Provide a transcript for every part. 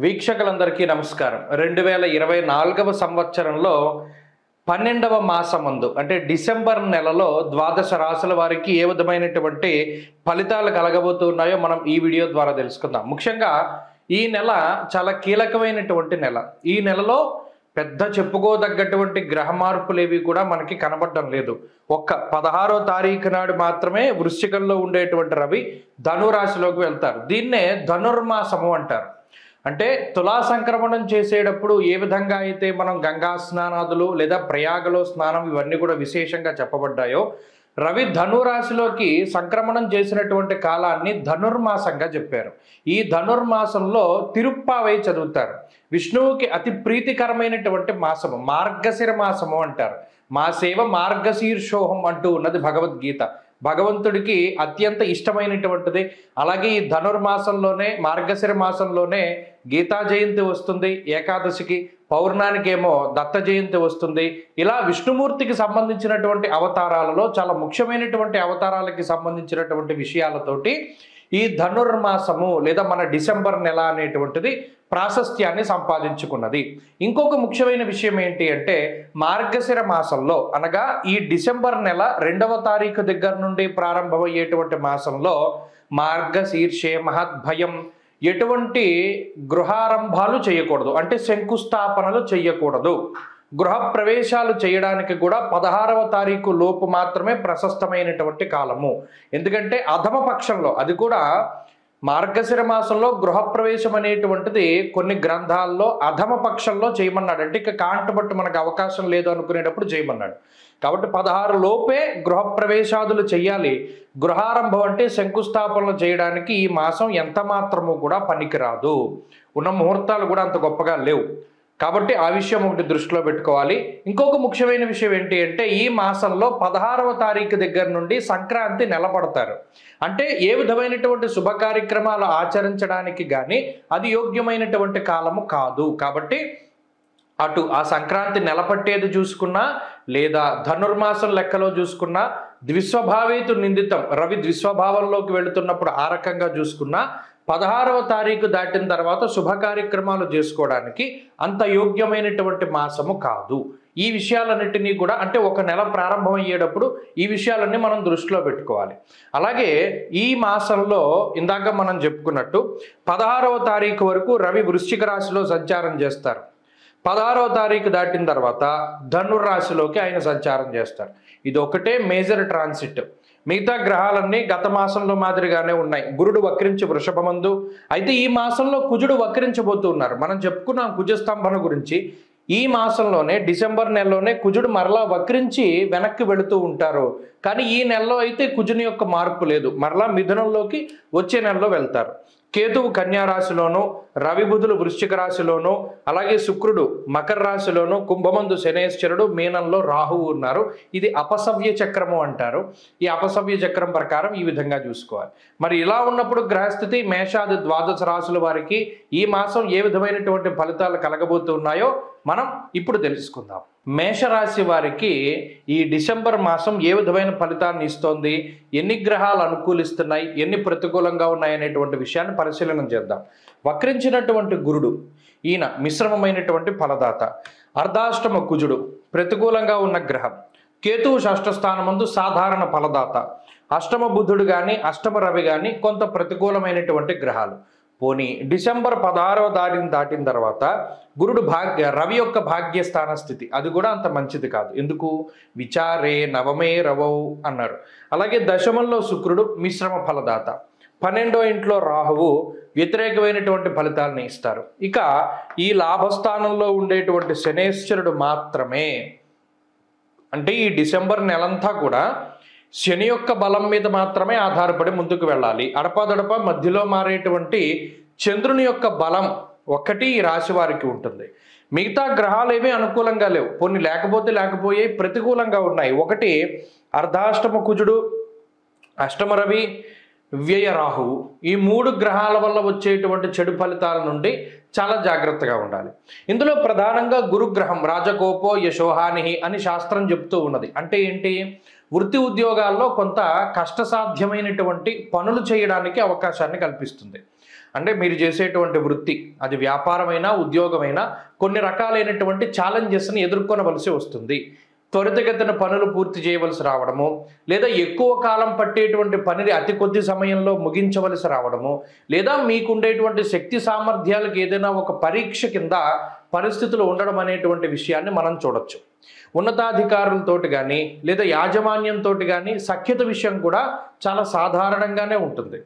వీక్షకులందరికీ నమస్కారం. 2024వ సంవత్సరంలో 12వ మాసమందు అంటే డిసెంబర్ నెలలో ద్వాదశ రాశుల వారికి ఏ విధమైనటువంటి ఫలితాలు కలగబోతున్నాయో మనం ఈ వీడియో ద్వారా తెలుసుకుందాం. ముఖ్యంగా ఈ నెల చాలా కీలకమైనటువంటి నెల. ఈ నెలలో పెద్ద చెప్పుకోదగ్గటువంటి గ్రహ మార్పులేవి కూడా మనకి కనబడడం లేదు. ఒక్క 16వ తారీఖు నాడు మాత్రమే వృశ్చికంలో ఉండేటువంటి రవి ధనురాశిలోకి వెళ్తారు. దీన్నే ధనుర్మాసము అంటారు. అంటే తులా సంక్రమణం చేసేటప్పుడు ఏ విధంగా అయితే మనం గంగా స్నానాదులు లేదా ప్రయాగలో స్నానం ఇవన్నీ కూడా విశేషంగా చెప్పబడ్డాయో, రవి ధనురాశిలోకి సంక్రమణం చేసినటువంటి కాలాన్ని ధనుర్మాసంగా చెప్పారు. ఈ ధనుర్మాసంలో తిరుప్పావై చదువుతారు. విష్ణువుకి అతి ప్రీతికరమైనటువంటి మాసము మార్గశిర మాసము అంటారు. మాసేవ మార్గశీర్షోహం అంటూ ఉన్నది భగవద్గీత. భగవంతుడికి అత్యంత ఇష్టమైనటువంటిది. అలాగే ఈ ధనుర్మాసంలోనే మార్గశిర మాసంలోనే గీతా జయంతి వస్తుంది. ఏకాదశికి పౌర్ణానికి ఏమో దత్త జయంతి వస్తుంది. ఇలా విష్ణుమూర్తికి సంబంధించినటువంటి అవతారాలలో చాలా ముఖ్యమైనటువంటి అవతారాలకి సంబంధించినటువంటి విషయాలతోటి ఈ ధనుర్మాసము లేదా మన డిసెంబర్ నెల అనేటువంటిది ప్రాశస్త్యాన్ని సంపాదించుకున్నది. ఇంకొక ముఖ్యమైన విషయం ఏంటి అంటే, మార్గశిర మాసంలో అనగా ఈ డిసెంబర్ నెల 2వ తారీఖు దగ్గర నుండి ప్రారంభమయ్యేటువంటి మాసంలో మార్గశీర్షే మహద్భయం, ఎటువంటి గృహారంభాలు చేయకూడదు, అంటే శంకుస్థాపనలు చేయకూడదు. గృహ ప్రవేశాలు చేయడానికి కూడా 16వ తారీఖు లోపు మాత్రమే ప్రశస్తమైనటువంటి కాలము. ఎందుకంటే అధమ పక్షంలో, అది కూడా మార్గశిర మాసంలో గృహప్రవేశం అనేటువంటిది కొన్ని గ్రంథాల్లో అధమ పక్షంలో చేయమన్నాడు. అంటే ఇక కాంటబట్టు మనకు అవకాశం లేదు అనుకునేటప్పుడు చేయమన్నాడు. కాబట్టి 16 లోపే గృహప్రవేశాదులు చేయాలి. గృహారంభం అంటే శంకుస్థాపనలు చేయడానికి ఈ మాసం ఎంత మాత్రము కూడా పనికిరాదు. ఉన్న ముహూర్తాలు కూడా అంత గొప్పగా లేవు. కాబట్టి ఆ విషయం ఒకటి దృష్టిలో పెట్టుకోవాలి. ఇంకొక ముఖ్యమైన విషయం ఏంటి అంటే, ఈ మాసంలో 16వ తారీఖు దగ్గర నుండి సంక్రాంతి నెలపడతారు. అంటే ఏ విధమైనటువంటి శుభ కార్యక్రమాలు ఆచరించడానికి కానీ అది యోగ్యమైనటువంటి కాలము కాదు. కాబట్టి అటు ఆ సంక్రాంతి నెలపట్టేది చూసుకున్నా లేదా ధనుర్మాసం లెక్కలో చూసుకున్నా, ద్విస్వభావేతు నిందితం రవి ద్విస్వభావంలోకి వెళుతున్నప్పుడు ఆ రకంగా చూసుకున్నా 16వ తారీఖు దాటిన తర్వాత శుభ కార్యక్రమాలు చేసుకోవడానికి అంత యోగ్యమైనటువంటి మాసము కాదు. ఈ విషయాలన్నిటినీ కూడా, అంటే ఒక నెల ప్రారంభమయ్యేటప్పుడు ఈ విషయాలన్నీ మనం దృష్టిలో పెట్టుకోవాలి. అలాగే ఈ మాసంలో ఇందాక మనం చెప్పుకున్నట్టు 16వ తారీఖు వరకు రవి వృశ్చిక రాశిలో సంచారం చేస్తారు. 16వ తారీఖు దాటిన తర్వాత ధనుర్రాశిలోకి ఆయన సంచారం చేస్తారు. ఇది ఒకటే మేజర్ ట్రాన్సిట్. మిగతా గ్రహాలన్నీ గత మాసంలో మాదిరిగానే ఉన్నాయి. గురుడు వక్రించి వృషభమందు, అయితే ఈ మాసంలో కుజుడు వక్రించబోతున్నారు. మనం చెప్పుకున్నాం కుజస్తంభన గురించి. ఈ మాసంలోనే డిసెంబర్ నెలలోనే కుజుడు మరలా వక్రించి వెనక్కి వెళుతూ ఉంటారు. కానీ ఈ నెలలో అయితే కుజుని యొక్క మార్పు లేదు. మరలా మిథునంలోకి వచ్చే నెలలో వెళ్తారు. కేతువు కన్యా రాశిలోను, రవి బుధులు వృశ్చిక రాశిలోను, అలాగే శుక్రుడు మకర రాశిలోను, కుంభమందు శనేశ్వరుడు, మీనంలో రాహువు ఉన్నారు. ఇది అపసవ్య చక్రము అంటారు. ఈ అపసవ్య చక్రం ప్రకారం ఈ విధంగా చూసుకోవాలి. మరి ఇలా ఉన్నప్పుడు గ్రహస్థితి మేషాది ద్వాదశ రాశుల వారికి ఈ మాసం ఏ విధమైనటువంటి ఫలితాలు కలగబోతున్నాయో మనం ఇప్పుడు తెలుసుకుందాం. మేషరాశి వారికి ఈ డిసెంబర్ మాసం ఏ విధమైన ఫలితాన్ని ఇస్తోంది, ఎన్ని గ్రహాలు అనుకూలిస్తున్నాయి, ఎన్ని ప్రతికూలంగా ఉన్నాయి అనేటువంటి విషయాన్ని పరిశీలన చేద్దాం. వక్రించినటువంటి గురుడు ఈయన మిశ్రమమైనటువంటి ఫలదాత. అర్ధాష్టమ కుజుడు ప్రతికూలంగా ఉన్న గ్రహం. కేతువు షష్ఠ స్థానమందు సాధారణ ఫలదాత. అష్టమ బుధుడు కానీ అష్టమ రవి కానీ కొంత ప్రతికూలమైనటువంటి గ్రహాలు. పోనీ డిసెంబర్ 16వ దాటిన తర్వాత గురుడు రవి యొక్క భాగ్యస్థాన స్థితి అది కూడా అంత మంచిది కాదు. ఎందుకు? విచారే నవమే రవౌ అన్నారు. అలాగే దశమంలో శుక్రుడు మిశ్రమ ఫలదాత. 12వ ఇంట్లో రాహువు వ్యతిరేకమైనటువంటి ఫలితాలను ఇస్తారు. ఇక ఈ లాభస్థానంలో ఉండేటువంటి శనేశ్వరుడు మాత్రమే, అంటే ఈ డిసెంబర్ నెలంతా కూడా శని యొక్క బలం మీద మాత్రమే ఆధారపడి ముందుకు వెళ్ళాలి. అడపాదడప మధ్యలో మారేటువంటి చంద్రుని యొక్క బలం ఒక్కటి ఈ రాశి వారికి ఉంటుంది. మిగతా గ్రహాలు ఏమీ అనుకూలంగా లేవు. కొన్ని లేకపోయే ప్రతికూలంగా ఉన్నాయి. ఒకటి అర్ధాష్టమ కుజుడు, అష్టమ రవి, వ్యయ రాహువు. ఈ 3 గ్రహాల వల్ల వచ్చేటువంటి చెడు ఫలితాల నుండి చాలా జాగ్రత్తగా ఉండాలి. ఇందులో ప్రధానంగా గురుగ్రహం రాజకోపో యశోహాని అని శాస్త్రం చెప్తూ ఉన్నది. అంటే ఏంటి? వృత్తి ఉద్యోగాల్లో కొంత కష్టసాధ్యమైనటువంటి పనులు చేయడానికి అవకాశాన్ని కల్పిస్తుంది. అంటే మీరు చేసేటువంటి వృత్తి, అది వ్యాపారమైనా ఉద్యోగమైనా, కొన్ని రకాలైనటువంటి ఛాలెంజెస్ని ఎదుర్కొనవలసి వస్తుంది. త్వరితగతిన పనులు పూర్తి చేయవలసి రావడము, లేదా ఎక్కువ కాలం పట్టేటువంటి పనిని అతి కొద్ది సమయంలో ముగించవలసి రావడము, లేదా మీకుండేటువంటి శక్తి సామర్థ్యాలకు ఏదైనా ఒక పరీక్ష కింద పరిస్థితులు ఉండడం అనేటువంటి విషయాన్ని మనం చూడొచ్చు. ఉన్నతాధికారులతోటి కానీ లేదా యాజమాన్యంతో కానీ సఖ్యత విషయం కూడా చాలా సాధారణంగానే ఉంటుంది.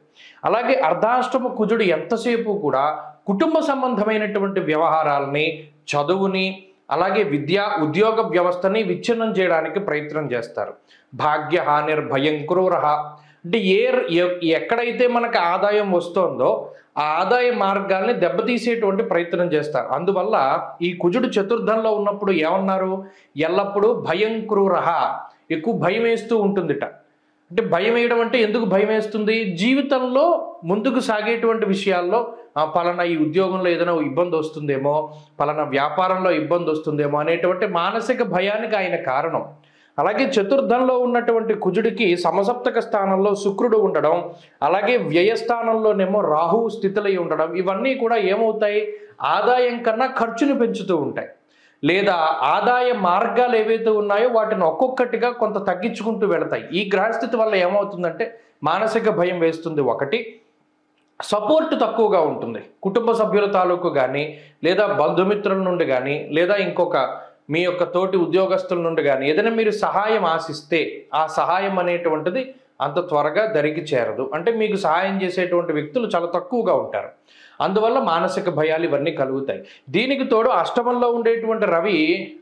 అలాగే అర్ధాష్టమ కుజుడు ఎంతసేపు కూడా కుటుంబ సంబంధమైనటువంటి వ్యవహారాలని, చదువుని, అలాగే విద్యా ఉద్యోగ వ్యవస్థని విచ్ఛిన్నం చేయడానికి ప్రయత్నం చేస్తారు. భాగ్యహానిర్భయం క్రూరః అంటే ఎక్కడైతే మనకు ఆదాయం వస్తుందో ఆ ఆదాయ మార్గాల్ని దెబ్బతీసేటువంటి ప్రయత్నం చేస్తారు. అందువల్ల ఈ కుజుడు చతుర్థంలో ఉన్నప్పుడు ఏమన్నారు, ఎల్లప్పుడూ భయం క్రూరః, ఎక్కువ భయం వేస్తూ ఉంటుందిట. అంటే భయం వేయడం అంటే ఎందుకు భయం వేస్తుంది, జీవితంలో ముందుకు సాగేటువంటి విషయాల్లో పలానా ఈ ఉద్యోగంలో ఏదైనా ఇబ్బంది వస్తుందేమో, పలానా వ్యాపారంలో ఇబ్బంది వస్తుందేమో అనేటువంటి మానసిక భయానికి ఆయన కారణం. అలాగే చతుర్థంలో ఉన్నటువంటి కుజుడికి సమసప్తక స్థానంలో శుక్రుడు ఉండడం, అలాగే వ్యయస్థానంలోనేమో రాహువు స్థితిలో ఉండడం, ఇవన్నీ కూడా ఏమవుతాయి, ఆదాయం కన్నా ఖర్చును పెంచుతూ ఉంటాయి. లేదా ఆదాయ మార్గాలు ఏవైతే ఉన్నాయో వాటిని ఒక్కొక్కటిగా కొంత తగ్గించుకుంటూ వెళతాయి. ఈ గ్రహస్థితి వల్ల ఏమవుతుందంటే మానసిక భయం వేస్తుంది. ఒకటి, సపోర్ట్ తక్కువగా ఉంటుంది. కుటుంబ సభ్యుల తాలూకు కానీ, లేదా బంధుమిత్రుల నుండి కానీ, లేదా ఇంకొక మీ యొక్క తోటి ఉద్యోగస్తుల నుండి కానీ ఏదైనా మీరు సహాయం ఆశిస్తే ఆ సహాయం అనేటువంటిది అంత త్వరగా దరికి చేరదు. అంటే మీకు సహాయం చేసేటువంటి వ్యక్తులు చాలా తక్కువగా ఉంటారు. అందువల్ల మానసిక భయాలు ఇవన్నీ కలుగుతాయి. దీనికి తోడు అష్టమంలో ఉండేటువంటి రవి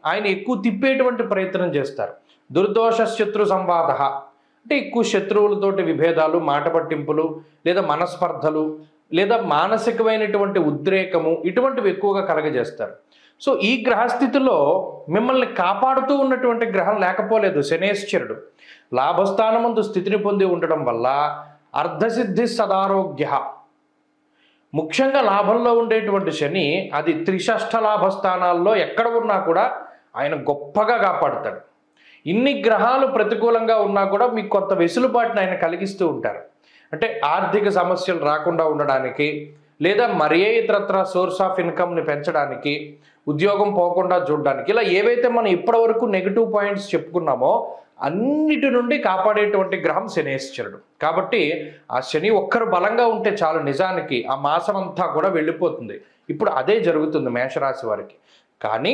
ఆయన ఎక్కువ తిప్పేటువంటి ప్రయత్నం చేస్తారు. దుర్దోష శత్రు సంవాద అంటే ఎక్కువ శత్రువులతోటి విభేదాలు, మాట పట్టింపులు, లేదా మనస్పర్ధలు, లేదా మానసికమైనటువంటి ఉద్రేకము, ఇటువంటివి ఎక్కువగా కలగజేస్తారు. సో ఈ గ్రహస్థితిలో మిమ్మల్ని కాపాడుతూ ఉన్నటువంటి గ్రహం లేకపోలేదు శనేశ్వరుడు. లాభస్థానమందు స్థితిని పొంది ఉండడం వల్ల అర్ధసిద్ధి సదారోగ్య, ముఖ్యంగా లాభంలో ఉండేటువంటి శని అది త్రిషష్ఠ లాభస్థానాల్లో ఎక్కడ ఉన్నా కూడా ఆయన గొప్పగా కాపాడుతాడు. ఇన్ని గ్రహాలు ప్రతికూలంగా ఉన్నా కూడా మీకు కొంత వెసులుబాటును ఆయన కలిగిస్తూ ఉంటారు. అంటే ఆర్థిక సమస్యలు రాకుండా ఉండడానికి, లేదా మరే ఇతరత్ర సోర్స్ ఆఫ్ ఇన్కమ్ని పెంచడానికి, ఉద్యోగం పోకుండా చూడడానికి, ఇలా ఏవైతే మనం ఇప్పటివరకు నెగిటివ్ పాయింట్స్ చెప్పుకున్నామో అన్నిటి నుండి కాపాడేటువంటి గ్రహం శనేశ్వరుడు. కాబట్టి ఆ శని ఒక్కరు బలంగా ఉంటే చాలు, నిజానికి ఆ మాసం అంతా కూడా వెళ్ళిపోతుంది. ఇప్పుడు అదే జరుగుతుంది మేషరాశి వారికి. కానీ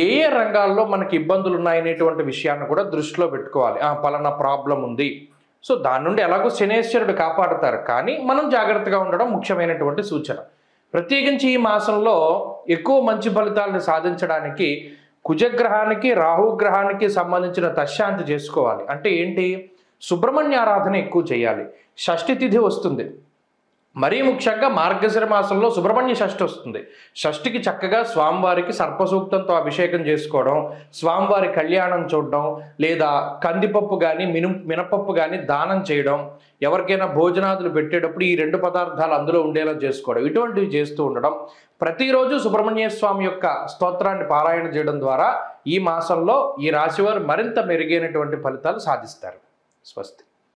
ఏ ఏ రంగాల్లో మనకి ఇబ్బందులు ఉన్నాయనేటువంటి విషయాన్ని కూడా దృష్టిలో పెట్టుకోవాలి. పలానా ప్రాబ్లం ఉంది, సో దాని నుండి ఎలాగో శనేశ్వరుడు కాపాడుతారు, కానీ మనం జాగ్రత్తగా ఉండడం ముఖ్యమైనటువంటి సూచన. ప్రత్యేకించి ఈ మాసంలో ఎక్కువ మంచి ఫలితాలను సాధించడానికి కుజగ్రహానికి, రాహుగ్రహానికి సంబంధించిన తశ్శాంతి చేసుకోవాలి. అంటే ఏంటి, సుబ్రహ్మణ్య ఆరాధన ఎక్కువ చేయాలి. షష్ఠి తిథి వస్తుంది, మరీ ముఖ్యంగా మార్గశిర మాసంలో సుబ్రహ్మణ్య షష్ఠి వస్తుంది. షష్ఠికి చక్కగా స్వామివారికి సర్పసూక్తంతో అభిషేకం చేసుకోవడం, స్వామివారి కళ్యాణం చూడడం, లేదా కందిపప్పు కానీ మినపప్పు కానీ దానం చేయడం, ఎవరికైనా భోజనాదులు పెట్టేటప్పుడు ఈ రెండు పదార్థాలు అందులో ఉండేలా చేసుకోవడం, ఇటువంటివి చేస్తూ ఉండడం. ప్రతిరోజు సుబ్రహ్మణ్య స్వామి యొక్క స్తోత్రాన్ని పారాయణ చేయడం ద్వారా ఈ మాసంలో ఈ రాశివారు మరింత మెరుగైనటువంటి ఫలితాలు సాధిస్తారు. స్వస్తి.